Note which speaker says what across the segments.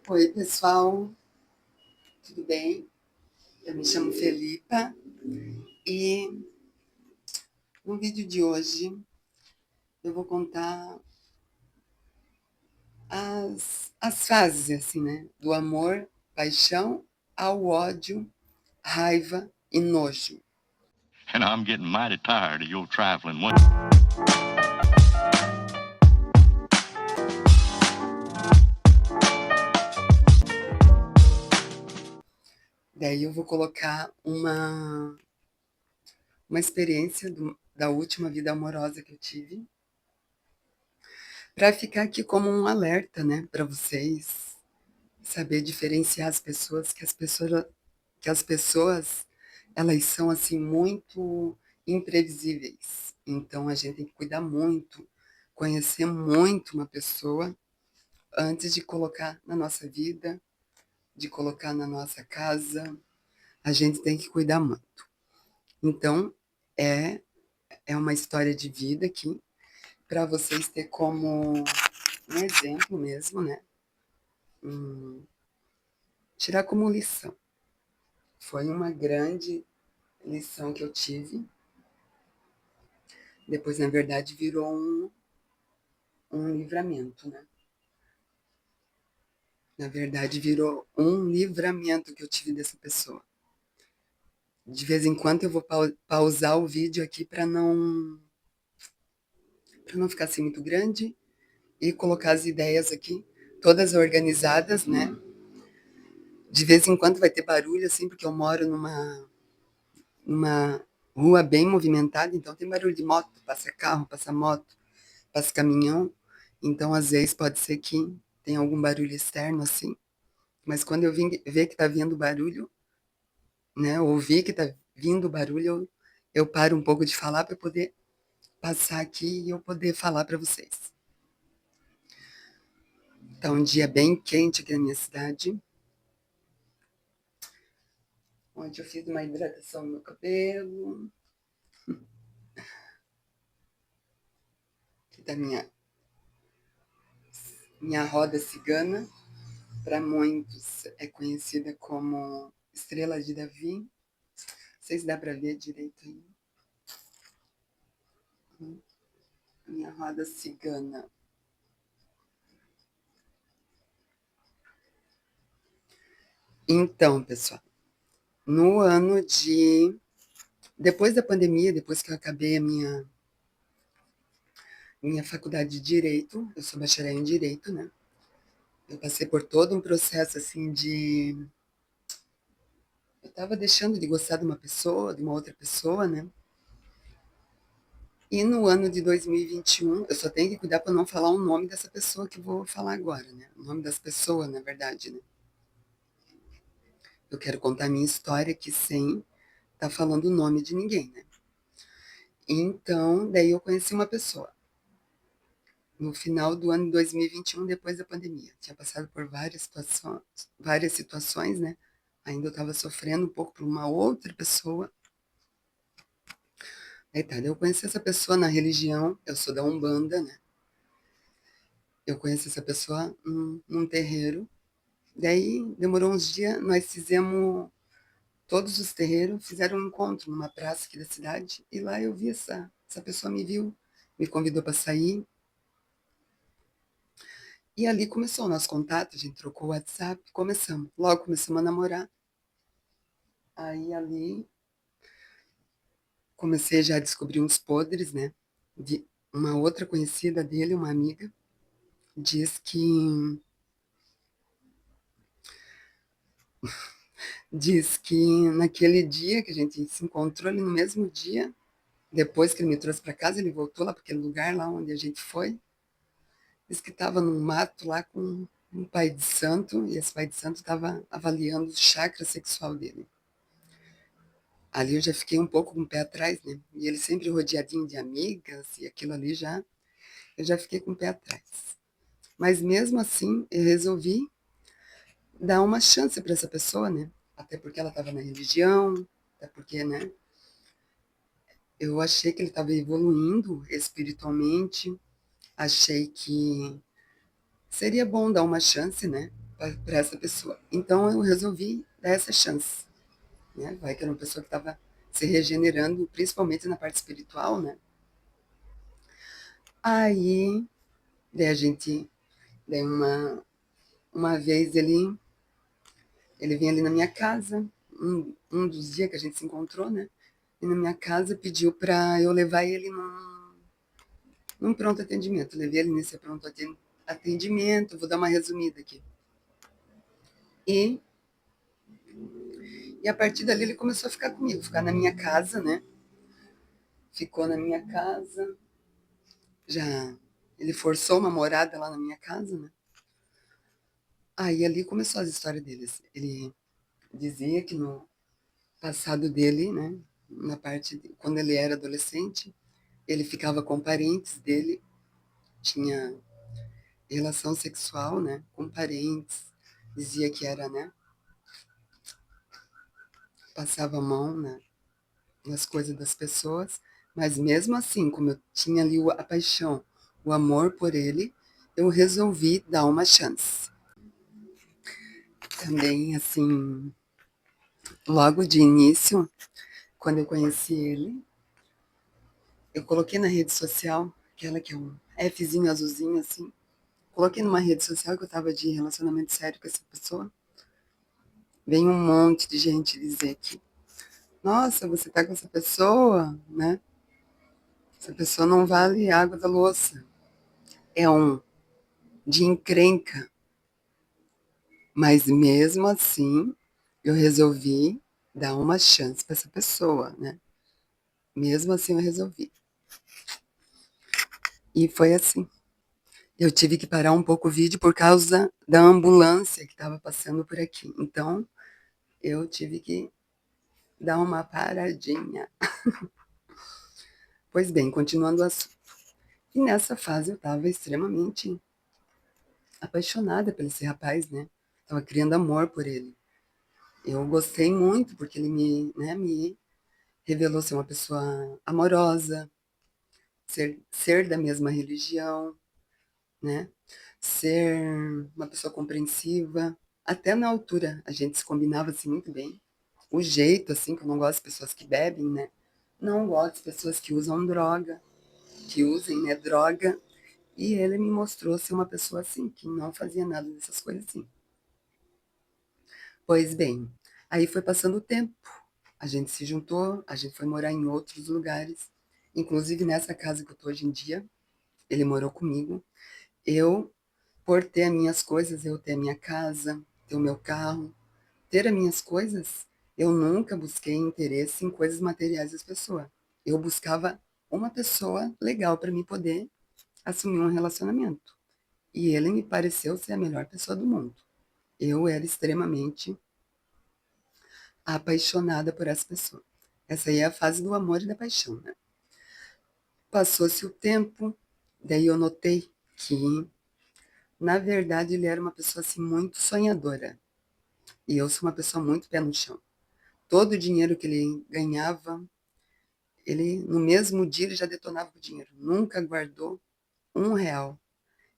Speaker 1: Oi, pessoal, tudo bem? Eu me chamo Felipa e no vídeo de hoje eu vou contar as fases, assim, né? Do amor, paixão, ao ódio, raiva e nojo.
Speaker 2: And I'm getting mighty tired of your trifling.
Speaker 1: Daí eu vou colocar uma experiência da última vida amorosa que eu tive, para ficar aqui como um alerta, né? Para vocês saber diferenciar as pessoas, que as pessoas elas são assim muito imprevisíveis. Então a gente tem que cuidar muito, conhecer muito uma pessoa antes de colocar na nossa vida, de colocar na nossa casa. A gente tem que cuidar muito. Então é é uma história de vida aqui para vocês ter como um exemplo mesmo, né? Tirar como lição. Foi uma grande lição que eu tive. Depois, na verdade, virou um livramento, né? Na verdade, virou um livramento que eu tive dessa pessoa. De vez em quando eu vou pausar o vídeo aqui para não ficar assim muito grande e colocar as ideias aqui todas organizadas, né? De vez em quando vai ter barulho assim, porque eu moro numa rua bem movimentada, então tem barulho de moto, passa carro, passa moto, passa caminhão. Então, às vezes pode ser que tenha algum barulho externo assim. Mas quando eu ver que tá vindo barulho, né, ouvir que tá vindo barulho, eu paro um pouco de falar para poder passar aqui e eu poder falar para vocês. Tá um dia bem quente aqui na minha cidade, onde eu fiz uma hidratação no meu cabelo. Aqui tá minha roda cigana, para muitos é conhecida como Estrela de Davi. Não sei se dá para ver direito aí. Minha roda cigana. Então, pessoal, no ano de. Depois da pandemia, depois que eu acabei a minha faculdade de Direito, eu sou bacharel em Direito, né? Eu passei por todo um processo assim de. Eu estava deixando de gostar de uma pessoa, de uma outra pessoa, né? E no ano de 2021, eu só tenho que cuidar para não falar o nome dessa pessoa que eu vou falar agora, né? O nome das pessoas, na verdade, né? Eu quero contar a minha história aqui sem estar falando o nome de ninguém, né? Então, daí eu conheci uma pessoa no final do ano de 2021, depois da pandemia. Tinha passado por várias situações, né? Ainda eu estava sofrendo um pouco por uma outra pessoa. Aí tá, eu conheci essa pessoa na religião, eu sou da Umbanda, né? Eu conheci essa pessoa num terreiro. Daí demorou uns dias, nós fizemos todos os terreiros, fizeram um encontro numa praça aqui da cidade, e lá eu vi essa pessoa me viu, me convidou para sair. E ali começou o nosso contato, a gente trocou o WhatsApp, começamos. Logo começamos a namorar. Aí ali comecei já a descobrir uns podres, né? Uma outra conhecida dele, uma amiga, diz que diz que naquele dia que a gente se encontrou, ali no mesmo dia, depois que ele me trouxe para casa, ele voltou lá para aquele lugar lá onde a gente foi. Diz que estava num mato lá com um pai de santo, e esse pai de santo estava avaliando o chakra sexual dele. Ali eu já fiquei um pouco com o pé atrás, né? E ele sempre rodeadinho de amigas, e aquilo ali eu já fiquei com o pé atrás. Mas mesmo assim, eu resolvi dar uma chance para essa pessoa, né? Até porque ela estava na religião, até porque, né? Eu achei que ele estava evoluindo espiritualmente, achei que seria bom dar uma chance, né? para essa pessoa. Então eu resolvi dar essa chance, né? Vai que era uma pessoa que estava se regenerando, principalmente na parte espiritual, né? Aí, daí a gente, daí uma vez ele vinha ali na minha casa, um dos dias que a gente se encontrou, né? E na minha casa pediu para eu levar ele num pronto atendimento. Eu levei ele nesse pronto atendimento, vou dar uma resumida aqui. E, e a partir dali ele começou a ficar comigo, ficar na minha casa, né? Ficou na minha casa, já ele forçou uma morada lá na minha casa, né? Aí ali começou as histórias deles. Ele dizia que no passado dele, né, na parte quando ele era adolescente, ele ficava com parentes dele, tinha relação sexual, né, com parentes, dizia que era, né, passava a mão, né, nas coisas das pessoas, mas mesmo assim, como eu tinha ali a paixão, o amor por ele, eu resolvi dar uma chance. Também, assim, logo de início, quando eu conheci ele, eu coloquei na rede social, aquela que é um Fzinho azulzinho assim, coloquei numa rede social que eu tava de relacionamento sério com essa pessoa. Vem um monte de gente dizer que, nossa, você tá com essa pessoa, né? Essa pessoa não vale água da louça. É um de encrenca. Mas mesmo assim, eu resolvi dar uma chance para essa pessoa, né? Mesmo assim, eu resolvi. E foi assim. Eu tive que parar um pouco o vídeo por causa da ambulância que estava passando por aqui. Então, eu tive que dar uma paradinha. Pois bem, continuando o assunto. E nessa fase eu estava extremamente apaixonada por esse rapaz, né? Estava criando amor por ele. Eu gostei muito porque ele me revelou ser uma pessoa amorosa, ser da mesma religião, né? Ser uma pessoa compreensiva. Até na altura a gente se combinava assim muito bem. O jeito, assim, que eu não gosto de pessoas que bebem, né? Não gosto de pessoas que usam droga, que usem, né, droga. E ele me mostrou ser uma pessoa assim, que não fazia nada dessas coisas assim. Pois bem, aí foi passando o tempo. A gente se juntou, a gente foi morar em outros lugares. Inclusive nessa casa que eu tô hoje em dia, ele morou comigo. Eu, por ter as minhas coisas, eu ter a minha casa, ter o meu carro, ter as minhas coisas, eu nunca busquei interesse em coisas materiais das pessoas. Eu buscava uma pessoa legal para mim poder assumir um relacionamento. E ele me pareceu ser a melhor pessoa do mundo. Eu era extremamente apaixonada por essa pessoa. Essa aí é a fase do amor e da paixão, né? Passou-se o tempo, daí eu notei que, na verdade, ele era uma pessoa assim muito sonhadora. E eu sou uma pessoa muito pé no chão. Todo o dinheiro que ele ganhava, ele no mesmo dia ele já detonava com o dinheiro. Nunca guardou R$ 1.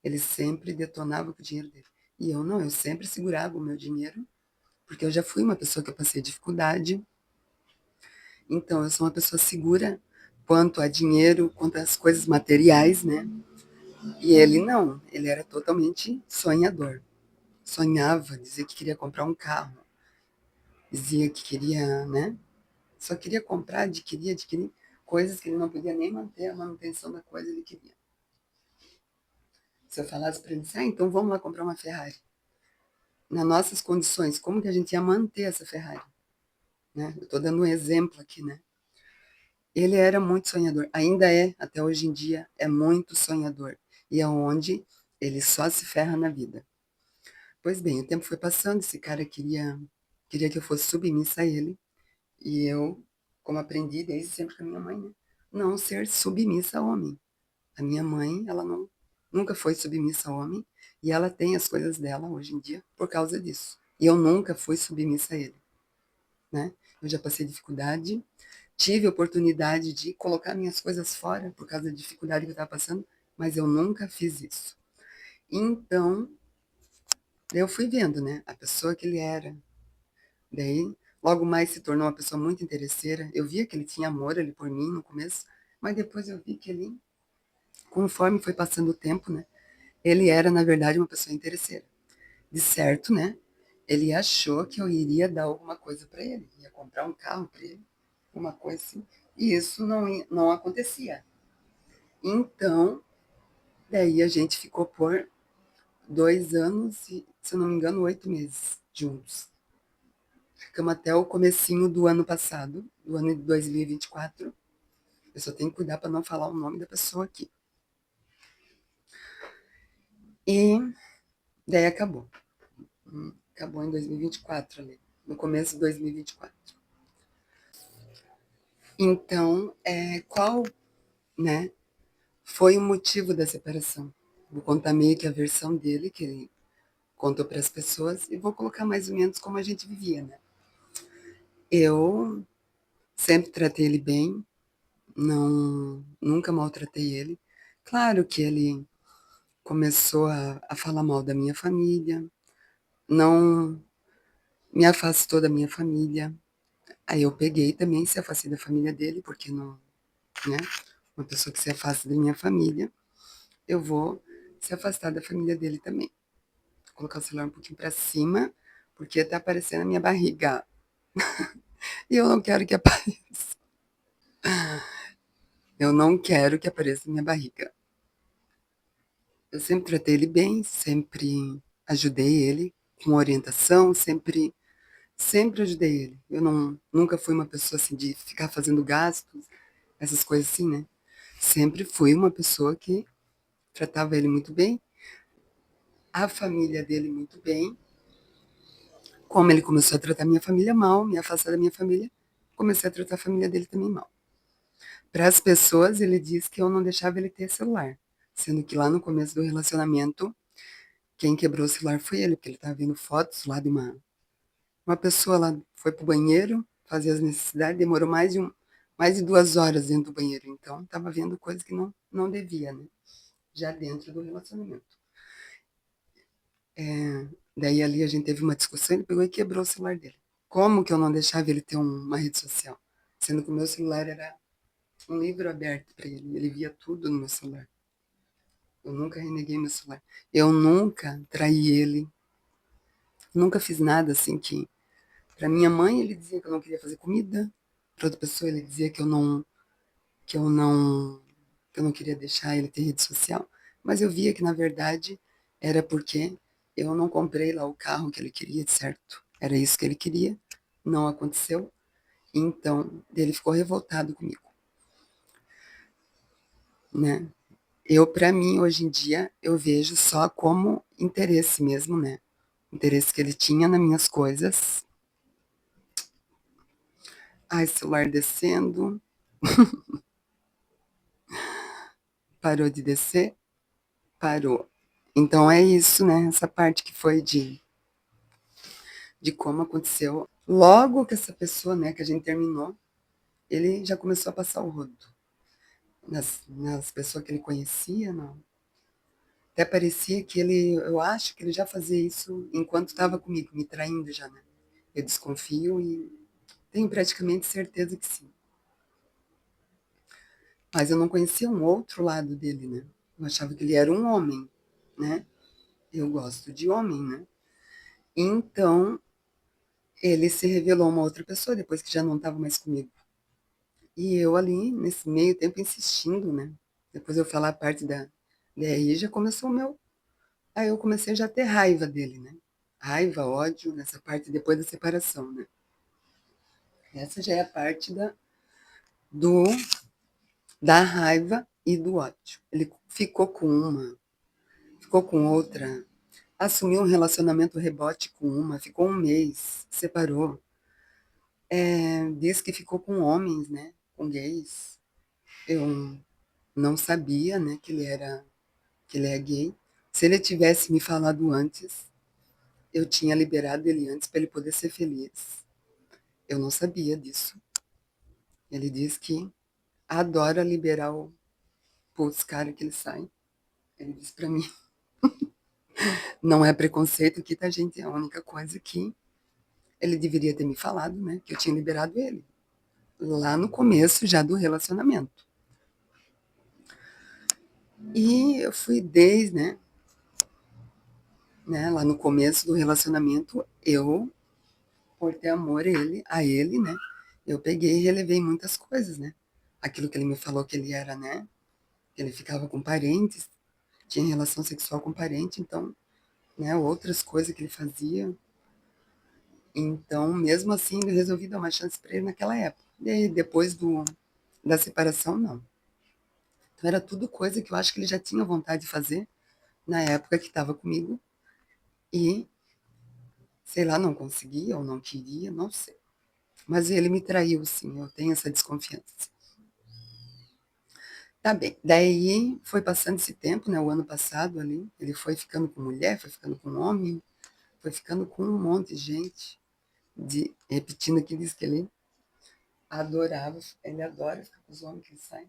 Speaker 1: Ele sempre detonava com o dinheiro dele. E eu não, eu sempre segurava o meu dinheiro, porque eu já fui uma pessoa que eu passei dificuldade. Então, eu sou uma pessoa segura quanto a dinheiro, quanto às coisas materiais, né? E ele não, ele era totalmente sonhador. Sonhava, dizia que queria comprar um carro, dizia que queria, né? Só queria comprar, adquirir coisas que ele não podia nem manter a manutenção da coisa, ele queria. Se eu falasse para ele assim, então vamos lá comprar uma Ferrari. Nas nossas condições, como que a gente ia manter essa Ferrari? Né? Eu estou dando um exemplo aqui, né? Ele era muito sonhador, ainda é, até hoje em dia, é muito sonhador. E é onde ele só se ferra na vida. Pois bem, o tempo foi passando, esse cara queria que eu fosse submissa a ele. E eu, como aprendi desde sempre com a minha mãe, né? Não ser submissa a homem. A minha mãe, ela nunca foi submissa a homem. E ela tem as coisas dela hoje em dia por causa disso. E eu nunca fui submissa a ele, né? Eu já passei dificuldade, tive a oportunidade de colocar minhas coisas fora por causa da dificuldade que eu estava passando, mas eu nunca fiz isso. Então, Daí eu fui vendo, né, a pessoa que ele era. Daí, logo mais se tornou uma pessoa muito interesseira. Eu via que ele tinha amor ali por mim no começo, mas depois eu vi que ele, conforme foi passando o tempo, né, ele era, na verdade, uma pessoa interesseira. De certo, né, ele achou que eu iria dar alguma coisa para ele, ia comprar um carro para ele, uma coisa assim. E isso não acontecia. Então, daí a gente ficou por 2 anos e, se eu não me engano, 8 meses juntos. Ficamos até o comecinho do ano passado, do ano de 2024. Eu só tenho que cuidar para não falar o nome da pessoa aqui. E daí acabou. Acabou em 2024 ali, no começo de 2024. Então, qual, né, foi o motivo da separação? Vou contar meio que a versão dele, que ele contou para as pessoas, e vou colocar mais ou menos como a gente vivia, né? Eu sempre tratei ele bem, nunca maltratei ele. Claro que ele começou a falar mal da minha família, não me afastou da minha família. Aí eu peguei também, se afastei da família dele, porque não, né? Uma pessoa que se afasta da minha família, eu vou se afastar da família dele também. Vou colocar o celular um pouquinho para cima, porque tá aparecendo a minha barriga. E eu não quero que apareça. Eu não quero que apareça a minha barriga. Eu sempre tratei ele bem, sempre ajudei ele com orientação, sempre ajudei ele. Eu nunca fui uma pessoa assim de ficar fazendo gastos, essas coisas assim, né? Sempre fui uma pessoa que tratava ele muito bem, a família dele muito bem. Como ele começou a tratar minha família mal, me afastar da minha família, comecei a tratar a família dele também mal. Para as pessoas, ele diz que eu não deixava ele ter celular, sendo que lá no começo do relacionamento, quem quebrou o celular foi ele, porque ele estava vendo fotos lá de uma pessoa lá, foi pro banheiro, fazer as necessidades, demorou mais de 2 horas dentro do banheiro, então estava vendo coisa que não devia, né? Já dentro do relacionamento. Daí ali a gente teve uma discussão, ele pegou e quebrou o celular dele. Como que eu não deixava ele ter uma rede social? Sendo que o meu celular era um livro aberto para ele, ele via tudo no meu celular. Eu nunca reneguei meu celular. Eu nunca traí ele, nunca fiz nada assim que. Para minha mãe, ele dizia que eu não queria fazer comida. Para outra pessoa, ele dizia que eu não, que eu não queria deixar ele ter rede social. Mas eu via que, na verdade, era porque eu não comprei lá o carro que ele queria, de certo. Era isso que ele queria, não aconteceu. Então, ele ficou revoltado comigo, né? Eu, para mim, hoje em dia, eu vejo só como interesse mesmo, né? Interesse que ele tinha nas minhas coisas. Ai, celular descendo, parou de descer, parou. Então é isso, né? Essa parte que foi de como aconteceu. Logo que essa pessoa, né, que a gente terminou, ele já começou a passar o rodo nas pessoas que ele conhecia, não. Até parecia que eu acho que ele já fazia isso enquanto estava comigo, me traindo já, né? Eu desconfio e tenho praticamente certeza que sim. Mas eu não conhecia um outro lado dele, né? Eu achava que ele era um homem, né? Eu gosto de homem, né? Então, ele se revelou uma outra pessoa depois que já não estava mais comigo. E eu ali, nesse meio tempo, insistindo, né? Depois eu falar a parte da DRI, já começou o meu. Aí eu comecei já a ter raiva dele, né? Raiva, ódio, nessa parte depois da separação, né? Essa já é a parte do, da raiva e do ódio. Ele ficou com outra, assumiu um relacionamento rebote com uma, ficou um mês, separou. Diz que ficou com homens, né? Com gays. Eu não sabia, né, que ele é gay. Se ele tivesse me falado antes, eu tinha liberado ele antes para ele poder ser feliz. Eu não sabia disso. Ele diz que adora liberar os caras que ele sai. Ele disse para mim. Não é preconceito aqui, tá, gente? É a única coisa que ele deveria ter me falado, né? Que eu tinha liberado ele. Lá no começo já do relacionamento. E eu fui desde, né, lá no começo do relacionamento, eu, por ter amor a ele, né, eu peguei e relevei muitas coisas, né? Aquilo que ele me falou que ele era, né, que ele ficava com parentes, tinha relação sexual com parente, então, né, outras coisas que ele fazia. Então, mesmo assim, eu resolvi dar uma chance para ele naquela época. E aí, depois da separação, não. Então, era tudo coisa que eu acho que ele já tinha vontade de fazer na época que estava comigo e, sei lá, não conseguia ou não queria, não sei. Mas ele me traiu, sim, eu tenho essa desconfiança. Tá bem, daí foi passando esse tempo, né, o ano passado ali, ele foi ficando com mulher, foi ficando com homem, foi ficando com um monte de gente, repetindo aqui, diz que ele adorava, ele adora ficar com os homens que ele sai.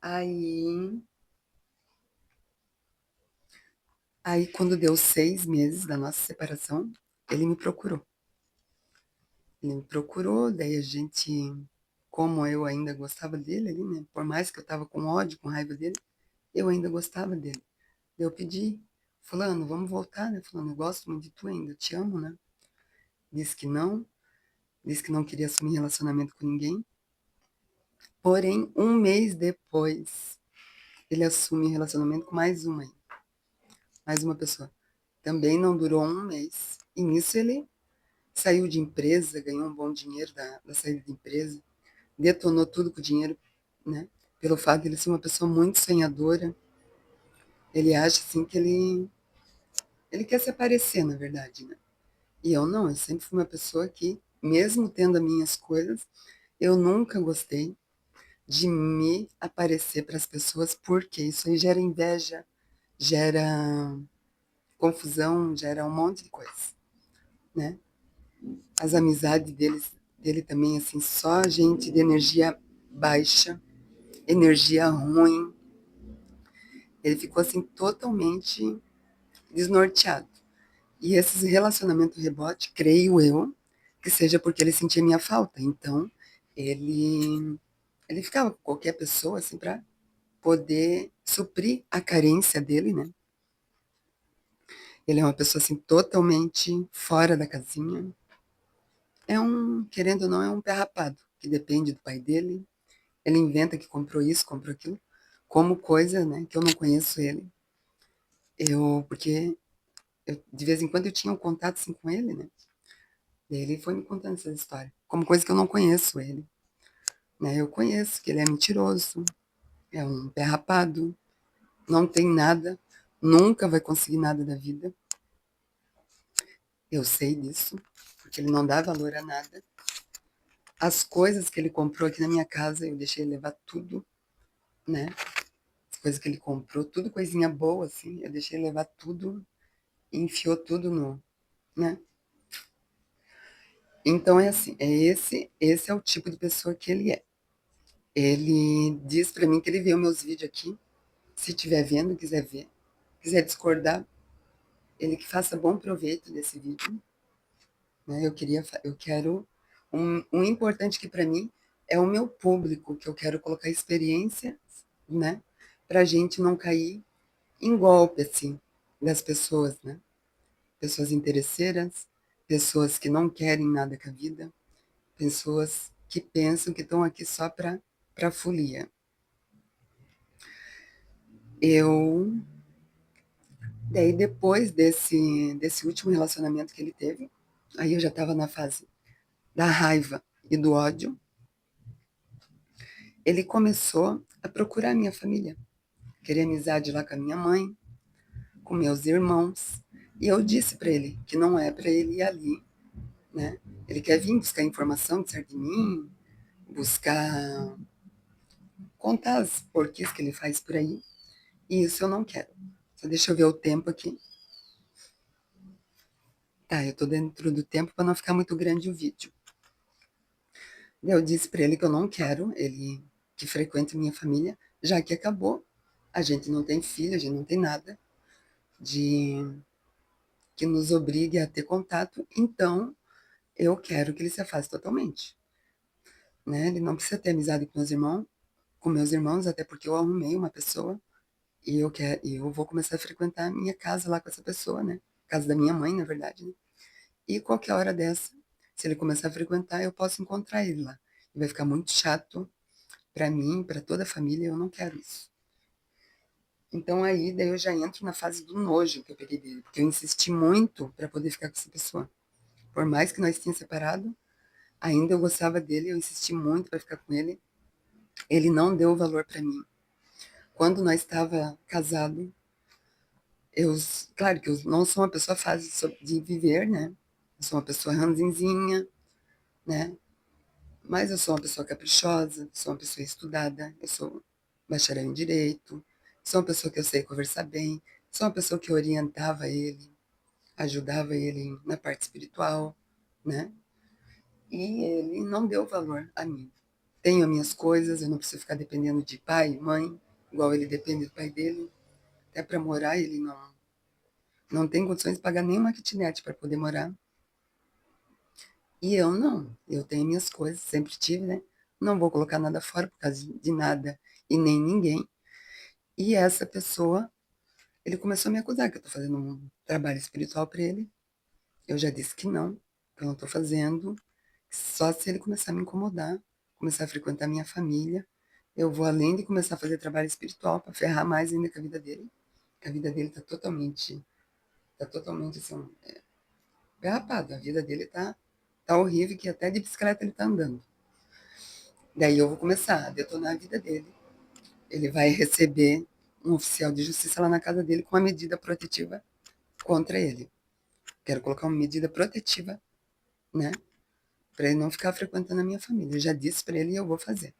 Speaker 1: Aí, aí quando deu 6 meses da nossa separação, ele me procurou. Ele me procurou, daí a gente, como eu ainda gostava dele ali, né, por mais que eu tava com ódio, com raiva dele, eu ainda gostava dele. Eu pedi, fulano, vamos voltar, né? Fulano, eu gosto muito de tu ainda, eu te amo, né? Disse que não queria assumir relacionamento com ninguém. Porém, um mês depois, ele assume relacionamento com mais uma pessoa. Também não durou um mês. E nisso ele saiu de empresa, ganhou um bom dinheiro da saída de empresa, detonou tudo com o dinheiro, né? Pelo fato de ele ser uma pessoa muito sonhadora. Ele acha assim que ele quer se aparecer, na verdade, né? E eu não, eu sempre fui uma pessoa que, mesmo tendo as minhas coisas, eu nunca gostei de me aparecer para as pessoas, porque isso aí gera inveja, gera confusão, gera um monte de coisa, né? As amizades dele também, assim, só gente de energia baixa, energia ruim. Ele ficou, assim, totalmente desnorteado. E esses relacionamentos rebote, creio eu, que seja porque ele sentia minha falta. Então, ele ficava com qualquer pessoa, assim, para poder suprir a carência dele, né? Ele é uma pessoa, assim, totalmente fora da casinha. Querendo ou não, é um pé rapado, que depende do pai dele. Ele inventa que comprou isso, comprou aquilo, como coisa, né, que eu não conheço ele. Porque de vez em quando eu tinha um contato, assim, com ele, né? E ele foi me contando essa história, como coisa que eu não conheço ele. Né? Eu conheço que ele é mentiroso, é um pé rapado, não tem nada, nunca vai conseguir nada da vida. Eu sei disso, porque ele não dá valor a nada. As coisas que ele comprou aqui na minha casa, eu deixei ele levar tudo, né? As coisas que ele comprou, tudo coisinha boa, assim, eu deixei ele levar tudo, enfiou tudo né? Então é assim, esse é o tipo de pessoa que ele é. Ele diz pra mim que ele viu meus vídeos aqui, se estiver vendo, quiser ver, quiser discordar, ele que faça bom proveito desse vídeo, né? Eu quero um importante que para mim é o meu público, que eu quero colocar experiência, né? Para a gente não cair em golpe assim das pessoas, né? Pessoas interesseiras, pessoas que não querem nada com a vida, pessoas que pensam que estão aqui só para folia. Eu Daí depois desse último relacionamento que ele teve, aí eu já estava na fase da raiva e do ódio. Ele começou a procurar minha família, querer amizade lá com a minha mãe, com meus irmãos. E eu disse para ele que não é para ele ir ali, né? Ele quer vir buscar informação de certo de mim, buscar contar as porquês que ele faz por aí. E isso eu não quero. Só deixa eu ver o tempo aqui. Tá, eu tô dentro do tempo para não ficar muito grande o vídeo. Eu disse para ele que eu não quero ele que frequente minha família, já que acabou. A gente não tem filho, a gente não tem nada. de que nos obrigue a ter contato, então eu quero que ele se afaste totalmente, né? Ele não precisa ter amizade com meus irmãos, até porque eu arrumei uma pessoa e eu vou começar a frequentar a minha casa lá com essa pessoa, né? Casa da minha mãe, na verdade, né? E qualquer hora dessa, se ele começar a frequentar, eu posso encontrar ele lá. E vai ficar muito chato para mim, para toda a família, eu não quero isso. Então aí, daí eu já entro na fase do nojo que eu peguei dele, porque eu insisti muito para poder ficar com essa pessoa. Por mais que nós tínhamos separado, ainda eu gostava dele, eu insisti muito para ficar com ele. Ele não deu valor para mim. Quando nós estava casado, eu, claro que eu não sou uma pessoa fácil de viver, né? Eu sou uma pessoa ranzinzinha, né? Mas eu sou uma pessoa caprichosa, sou uma pessoa estudada, eu sou bacharel em direito, sou uma pessoa que eu sei conversar bem, sou uma pessoa que orientava ele, ajudava ele na parte espiritual, né? E ele não deu valor a mim. Tenho as minhas coisas, eu não preciso ficar dependendo de pai, mãe, igual ele depende do pai dele. Até para morar, ele não tem condições de pagar nenhuma kitnet para poder morar. E eu não, eu tenho minhas coisas, sempre tive, né? Não vou colocar nada fora por causa de nada e nem ninguém. E essa pessoa, ele começou a me acusar que eu tô fazendo um trabalho espiritual para ele. Eu já disse que eu não tô fazendo. Só se ele começar a me incomodar, começar a frequentar minha família, eu vou além de começar a fazer trabalho espiritual para ferrar mais ainda com a vida dele. Que a vida dele tá totalmente assim, derrapado. A vida dele tá horrível, que até de bicicleta ele tá andando. Daí eu vou começar a detonar a vida dele. Ele vai receber um oficial de justiça lá na casa dele com uma medida protetiva contra ele. Quero colocar uma medida protetiva, né? Para ele não ficar frequentando a minha família. Eu já disse para ele e eu vou fazer.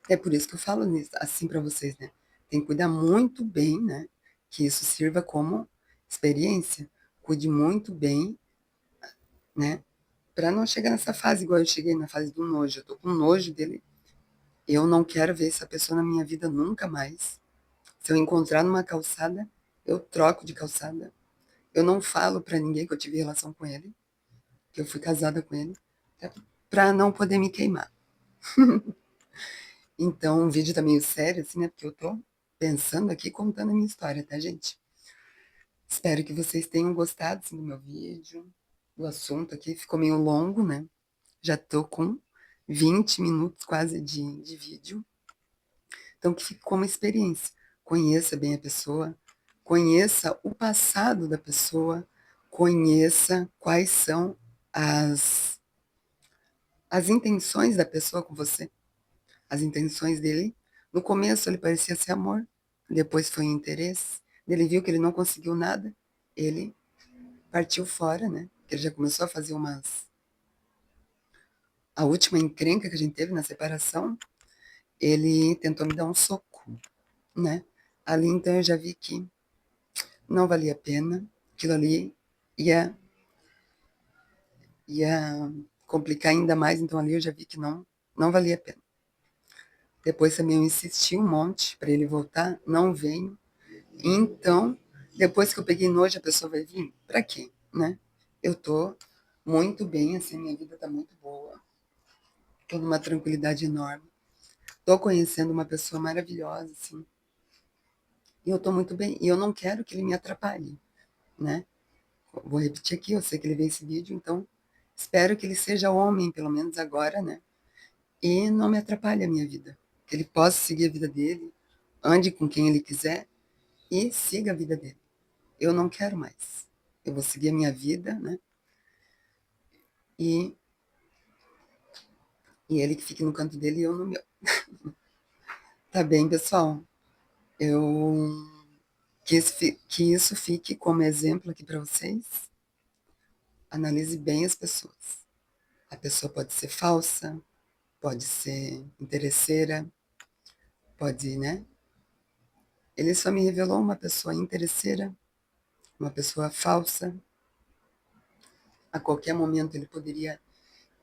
Speaker 1: É por isso que eu falo assim para vocês, né? Tem que cuidar muito bem, né? Que isso sirva como experiência. Cuide muito bem, né? Para não chegar nessa fase igual eu cheguei na fase do nojo. Eu tô com nojo dele. Eu não quero ver essa pessoa na minha vida nunca mais. Se eu encontrar numa calçada, eu troco de calçada. Eu não falo para ninguém que eu tive relação com ele, que eu fui casada com ele, para não poder me queimar. Então, o vídeo tá meio sério, assim, né? Porque eu tô pensando aqui, contando a minha história, tá, gente? Espero que vocês tenham gostado, assim, do meu vídeo, do assunto aqui. Ficou meio longo, né? Já tô com 20 minutos quase de vídeo. Então, que fique como experiência. Conheça bem a pessoa, conheça o passado da pessoa, conheça quais são as intenções da pessoa com você. As intenções dele, no começo ele parecia ser amor, depois foi interesse. Ele viu que ele não conseguiu nada, ele partiu fora, né? Ele já começou a fazer umas. A última encrenca que a gente teve na separação, ele tentou me dar um soco, né? Ali então eu já vi que não valia a pena, aquilo ali ia, ia complicar ainda mais, então ali eu já vi que não valia a pena. Depois também eu insisti um monte para ele voltar, não veio. Então, depois que eu peguei nojo, a pessoa vai vir? Pra quê, né? Eu tô muito bem, assim, minha vida tá muito boa. Tô numa tranquilidade enorme. Tô conhecendo uma pessoa maravilhosa, assim. E eu tô muito bem. E eu não quero que ele me atrapalhe, né? Vou repetir aqui, eu sei que ele vê esse vídeo, então espero que ele seja homem, pelo menos agora, né? E não me atrapalhe a minha vida. Que ele possa seguir a vida dele, ande com quem ele quiser e siga a vida dele. Eu não quero mais. Eu vou seguir a minha vida, né? E, e ele que fique no canto dele e eu no meu. Tá bem, pessoal? Eu que isso fique como exemplo aqui para vocês. Analise bem as pessoas. A pessoa pode ser falsa, pode ser interesseira, pode, né? Ele só me revelou uma pessoa interesseira, uma pessoa falsa. A qualquer momento ele poderia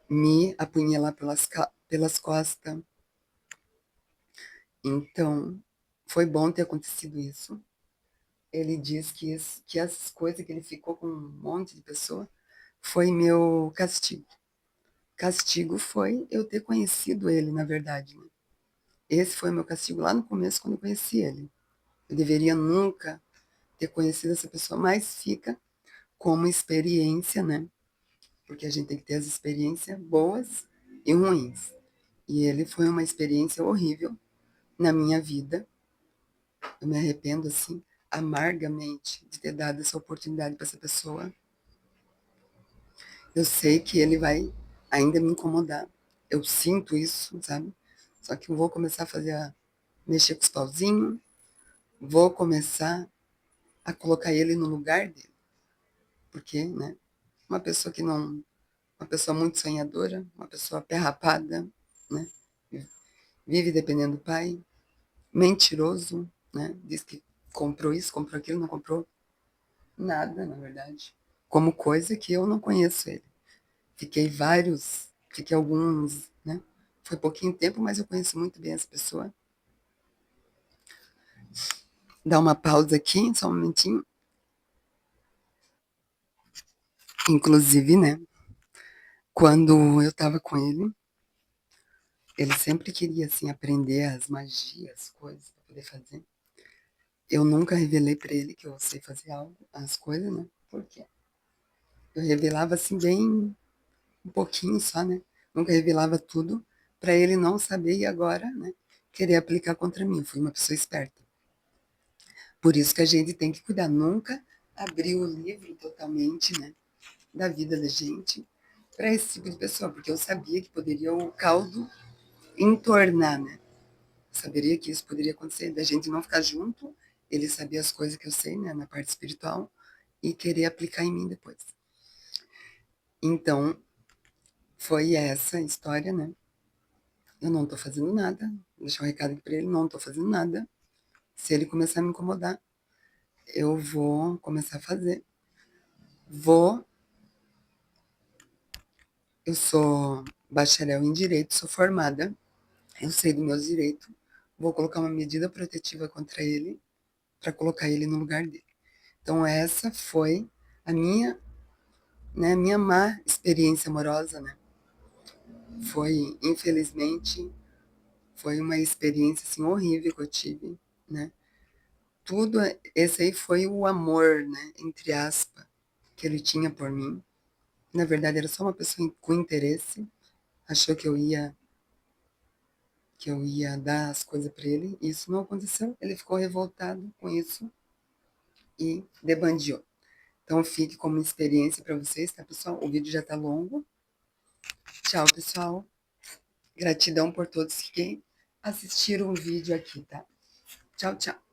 Speaker 1: me apunhalar pelas costas. Então, foi bom ter acontecido isso. ele diz que as coisas que ele ficou com um monte de pessoa foi meu castigo. Castigo foi eu ter conhecido ele, na verdade, né? Esse foi meu castigo lá no começo, quando eu conheci ele. Eu deveria nunca ter conhecido essa pessoa, mas fica como experiência, né? Porque a gente tem que ter as experiências boas e ruins. E ele foi uma experiência horrível na minha vida. Eu me arrependo, assim, amargamente de ter dado essa oportunidade para essa pessoa. Eu sei que ele vai ainda me incomodar. Eu sinto isso, sabe? Só que eu vou começar a mexer com os pauzinhos, vou começar a colocar ele no lugar dele. Porque, né? Uma pessoa que não. Uma pessoa muito sonhadora, uma pessoa perrapada, né? Vive dependendo do pai, mentiroso, né? Diz que comprou isso, comprou aquilo, não comprou nada, na verdade. Como coisa que eu não conheço ele. Fiquei alguns, né? Foi pouquinho tempo, mas eu conheço muito bem essa pessoa. Dá uma pausa aqui, só um momentinho. Inclusive, né? Quando eu tava com ele sempre queria, assim, aprender as magias, coisas pra poder fazer. Eu nunca revelei pra ele que eu sei fazer algo, as coisas, né? Por quê? Eu revelava, assim, bem um pouquinho só, né? Nunca revelava tudo pra ele não saber e agora, né? Querer aplicar contra mim. Eu fui uma pessoa esperta. Por isso que a gente tem que cuidar, nunca abrir o livro totalmente, né, da vida da gente para esse tipo de pessoa, porque eu sabia que poderia o caldo entornar, né? Eu saberia que isso poderia acontecer, da gente não ficar junto, ele sabia as coisas que eu sei, né, na parte espiritual, e querer aplicar em mim depois. Então, foi essa história, né? Eu não tô fazendo nada, vou deixar um recado aqui pra ele, não tô fazendo nada. Se ele começar a me incomodar, eu vou começar a fazer. Vou Eu sou bacharel em direito, sou formada, eu sei dos meus direitos, vou colocar uma medida protetiva contra ele, para colocar ele no lugar dele. Então essa foi a minha má experiência amorosa, né? Foi, infelizmente, foi uma experiência assim horrível que eu tive, né? Tudo, esse aí foi o amor, né, entre aspas, que ele tinha por mim. Na verdade, era só uma pessoa com interesse, achou que eu ia dar as coisas para ele. Isso não aconteceu. Ele ficou revoltado com isso e debandiou. Então fique como experiência para vocês, tá, pessoal? O vídeo já tá longo. Tchau, pessoal. Gratidão por todos que assistiram o vídeo aqui, tá? Tchau, tchau.